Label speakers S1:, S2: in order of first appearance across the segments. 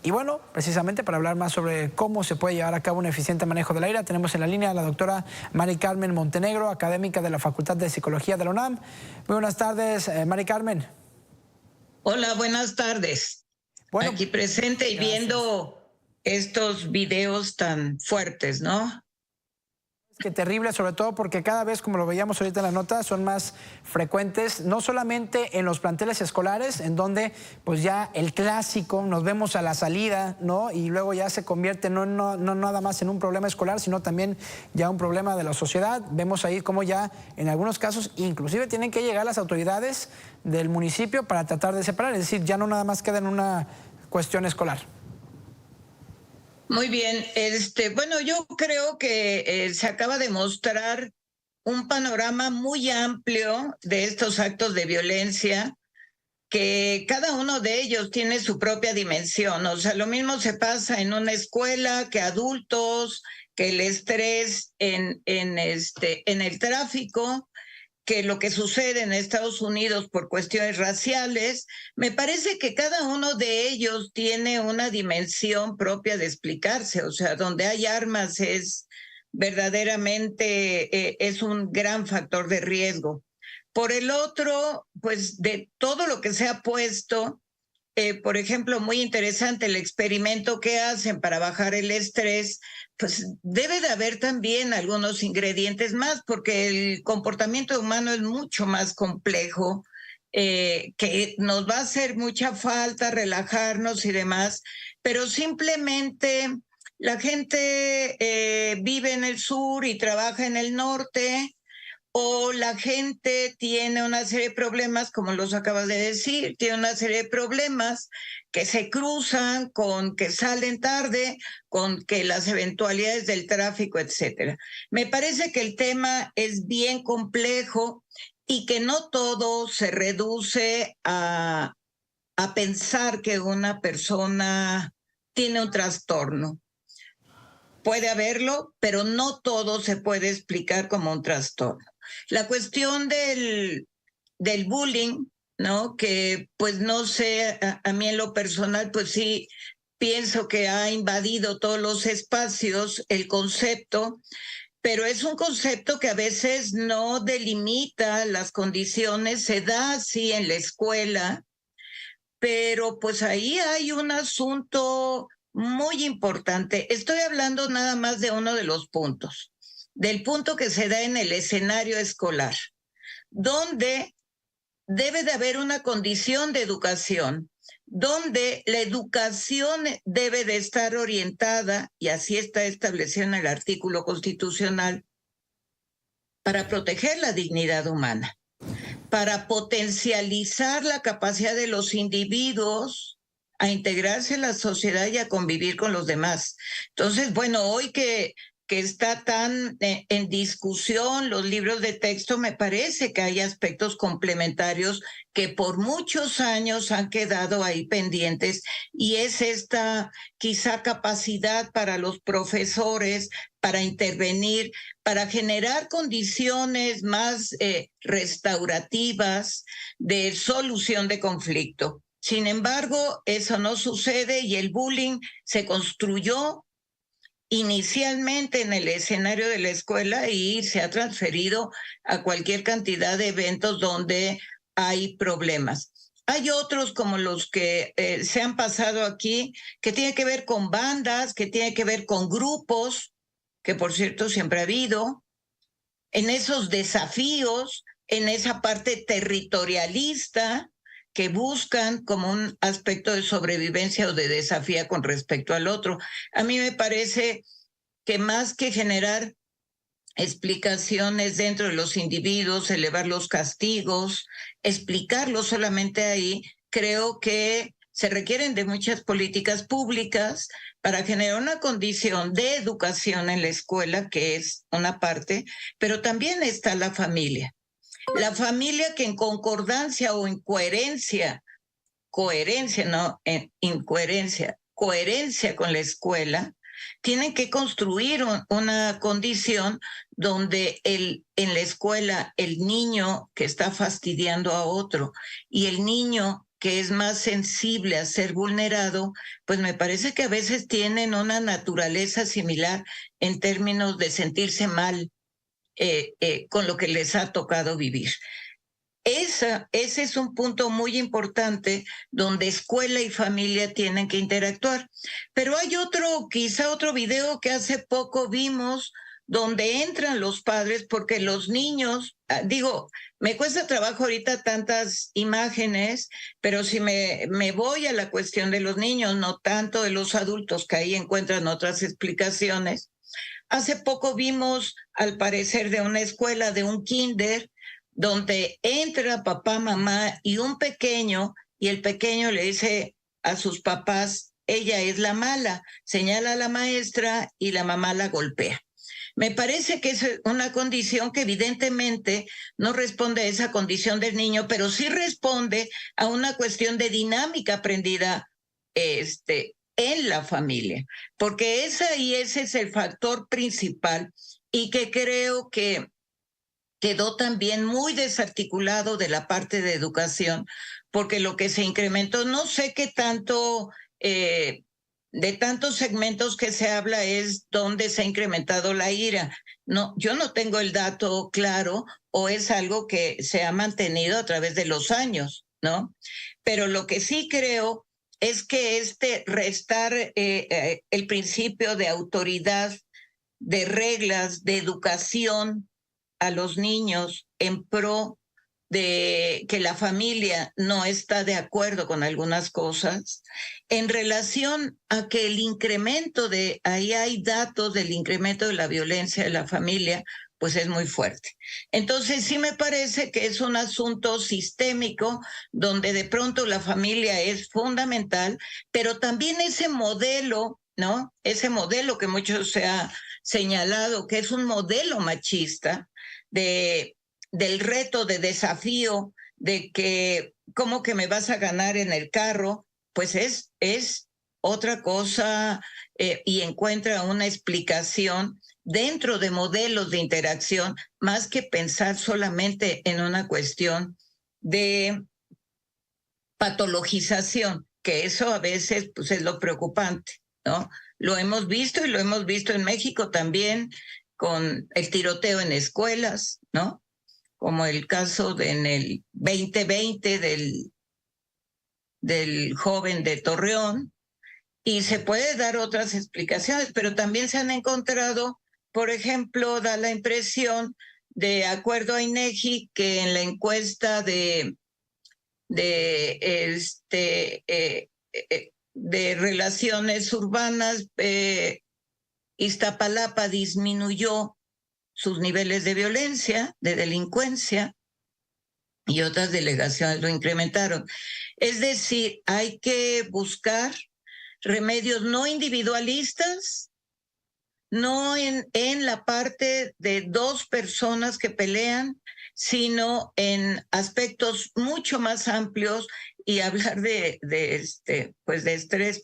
S1: Y bueno, precisamente para hablar más sobre cómo se puede llevar a cabo un eficiente manejo del aire, tenemos en la línea a la doctora Mari Carmen Montenegro, académica de la Facultad de Psicología de la UNAM. Muy buenas tardes, Mari Carmen.
S2: Hola, buenas tardes.
S1: Bueno,
S2: aquí presente y
S1: gracias.
S2: viendo estos videos tan fuertes, ¿no?
S1: Qué terrible, sobre todo porque cada vez, como lo veíamos ahorita en la nota, son más frecuentes, no solamente en los planteles escolares, en donde pues ya el clásico, nos vemos a la salida, ¿no? Y luego ya se convierte no nada más en un problema escolar, sino también ya un problema de la sociedad. Vemos ahí cómo ya en algunos casos inclusive tienen que llegar las autoridades del municipio para tratar de separar, es decir, ya no nada más queda en una cuestión escolar.
S2: Muy bien, bueno, yo creo que se acaba de mostrar un panorama muy amplio de estos actos de violencia, que cada uno de ellos tiene su propia dimensión. O sea, lo mismo se pasa en una escuela que adultos, que el estrés en el tráfico, que lo que sucede en Estados Unidos por cuestiones raciales. Me parece que cada uno de ellos tiene una dimensión propia de explicarse. O sea, donde hay armas es verdaderamente es un gran factor de riesgo. Por el otro, pues de todo lo que se ha puesto, por ejemplo, muy interesante el experimento que hacen para bajar el estrés, pues debe de haber también algunos ingredientes más, porque el comportamiento humano es mucho más complejo, que nos va a hacer mucha falta relajarnos y demás, pero simplemente la gente vive en el sur y trabaja en el norte, o la gente tiene una serie de problemas, como los acabas de decir, tiene una serie de problemas que se cruzan con que salen tarde, con que las eventualidades del tráfico, etcétera. Me parece que el tema es bien complejo y que no todo se reduce a pensar que una persona tiene un trastorno. Puede haberlo, pero no todo se puede explicar como un trastorno. La cuestión del bullying, ¿no? Que pues no sé, a mí en lo personal, pues sí, pienso que ha invadido todos los espacios el concepto, pero es un concepto que a veces no delimita las condiciones, se da así en la escuela, pero pues ahí hay un asunto muy importante. Estoy hablando nada más de uno de los puntos, del punto que se da en el escenario escolar, donde debe de haber una condición de educación, donde la educación debe de estar orientada, y así está establecido en el artículo constitucional, para proteger la dignidad humana, para potencializar la capacidad de los individuos a integrarse en la sociedad y a convivir con los demás. Entonces, bueno, hoy que está tan en discusión los libros de texto, me parece que hay aspectos complementarios que por muchos años han quedado ahí pendientes, y es esta quizá capacidad para los profesores para intervenir, para generar condiciones más restaurativas de solución de conflicto. Sin embargo, eso no sucede y el bullying se construyó inicialmente en el escenario de la escuela y se ha transferido a cualquier cantidad de eventos donde hay problemas. Hay otros como los que se han pasado aquí, que tienen que ver con bandas, que tienen que ver con grupos, que por cierto siempre ha habido, en esos desafíos, en esa parte territorialista que buscan como un aspecto de sobrevivencia o de desafío con respecto al otro. A mí me parece que más que generar explicaciones dentro de los individuos, elevar los castigos, explicarlo solamente ahí, creo que se requieren de muchas políticas públicas para generar una condición de educación en la escuela, que es una parte, pero también está la familia. La familia que en concordancia o en coherencia con la escuela, tienen que construir una condición donde en la escuela el niño que está fastidiando a otro y el niño que es más sensible a ser vulnerado, pues me parece que a veces tienen una naturaleza similar en términos de sentirse mal con lo que les ha tocado vivir. Ese es un punto muy importante donde escuela y familia tienen que interactuar. Pero hay quizá otro video que hace poco vimos donde entran los padres porque los niños, me cuesta trabajo ahorita tantas imágenes, pero si me voy a la cuestión de los niños, no tanto de los adultos, que ahí encuentran otras explicaciones. Hace poco vimos, al parecer, de una escuela, de un kinder, donde entra papá, mamá y un pequeño, y el pequeño le dice a sus papás, ella es la mala, señala a la maestra y la mamá la golpea. Me parece que es una condición que evidentemente no responde a esa condición del niño, pero sí responde a una cuestión de dinámica aprendida en la familia, porque ese es el factor principal y que creo que quedó también muy desarticulado de la parte de educación, porque lo que se incrementó, no sé qué tanto, de tantos segmentos que se habla es dónde se ha incrementado la ira. No, yo no tengo el dato claro o es algo que se ha mantenido a través de los años, ¿no? Pero lo que sí creo es que restar el principio de autoridad, de reglas, de educación a los niños en pro de que la familia no está de acuerdo con algunas cosas, en relación a que ahí hay datos del incremento de la violencia de la familia, pues es muy fuerte. Entonces sí me parece que es un asunto sistémico donde de pronto la familia es fundamental, pero también ese modelo, ¿no? Ese modelo que mucho se ha señalado, que es un modelo machista, del reto, de desafío, de que cómo que me vas a ganar en el carro, pues es otra cosa y encuentra una explicación dentro de modelos de interacción, más que pensar solamente en una cuestión de patologización, que eso a veces pues, es lo preocupante, ¿no? Lo hemos visto y lo hemos visto en México también con el tiroteo en escuelas, ¿no? Como el caso en el 2020 del joven de Torreón, y se puede dar otras explicaciones, pero también se han encontrado, por ejemplo, da la impresión, de acuerdo a INEGI, que en la encuesta de relaciones urbanas, Iztapalapa disminuyó sus niveles de violencia, de delincuencia, y otras delegaciones lo incrementaron. Es decir, hay que buscar remedios no individualistas, no en la parte de dos personas que pelean, sino en aspectos mucho más amplios, y hablar de estrés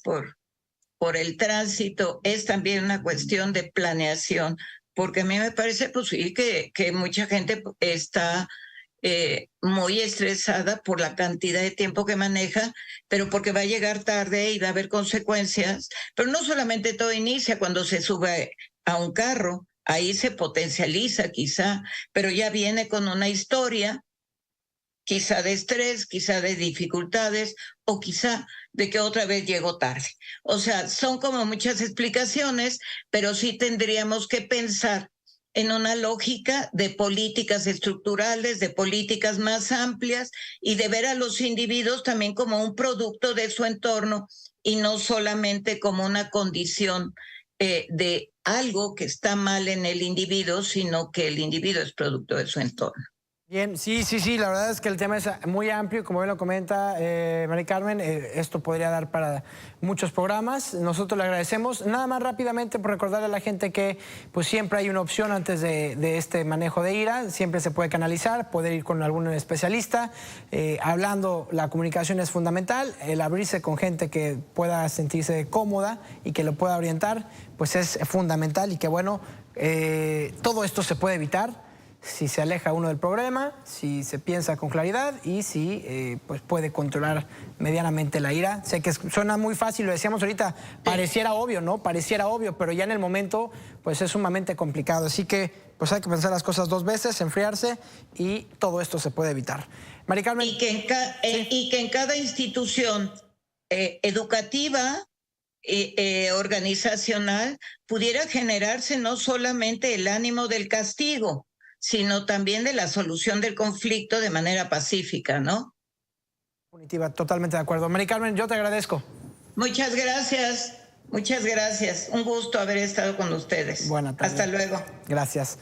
S2: por el tránsito es también una cuestión de planeación, porque a mí me parece posible que mucha gente está muy estresada por la cantidad de tiempo que maneja, pero porque va a llegar tarde y va a haber consecuencias. Pero no solamente todo inicia cuando se sube a un carro, ahí se potencializa quizá, pero ya viene con una historia, quizá de estrés, quizá de dificultades, o quizá de que otra vez llegó tarde. O sea, son como muchas explicaciones, pero sí tendríamos que pensar en una lógica de políticas estructurales, de políticas más amplias, y de ver a los individuos también como un producto de su entorno y no solamente como una condición de algo que está mal en el individuo, sino que el individuo es producto de su entorno.
S1: Bien, sí, la verdad es que el tema es muy amplio, como bien lo comenta Mari Carmen, esto podría dar para muchos programas, nosotros le agradecemos. Nada más rápidamente por recordarle a la gente que pues siempre hay una opción antes de este manejo de ira, siempre se puede canalizar, poder ir con algún especialista, hablando, la comunicación es fundamental, el abrirse con gente que pueda sentirse cómoda y que lo pueda orientar, pues es fundamental, y que bueno, todo esto se puede evitar si se aleja uno del problema, si se piensa con claridad y si pues puede controlar medianamente la ira. Sé que suena muy fácil, lo decíamos ahorita, pareciera obvio, ¿no? Pareciera obvio, pero ya en el momento pues es sumamente complicado. Así que pues hay que pensar las cosas 2 veces, enfriarse y todo esto se puede evitar. Mari Carmen.
S2: Y que en cada institución educativa, organizacional, pudiera generarse no solamente el ánimo del castigo, sino también de la solución del conflicto de manera pacífica, ¿no?
S1: Definitiva, totalmente de acuerdo. Mari Carmen, yo te agradezco.
S2: Muchas gracias, muchas gracias. Un gusto haber estado con ustedes.
S1: Buena tarde.
S2: Hasta luego.
S1: Gracias.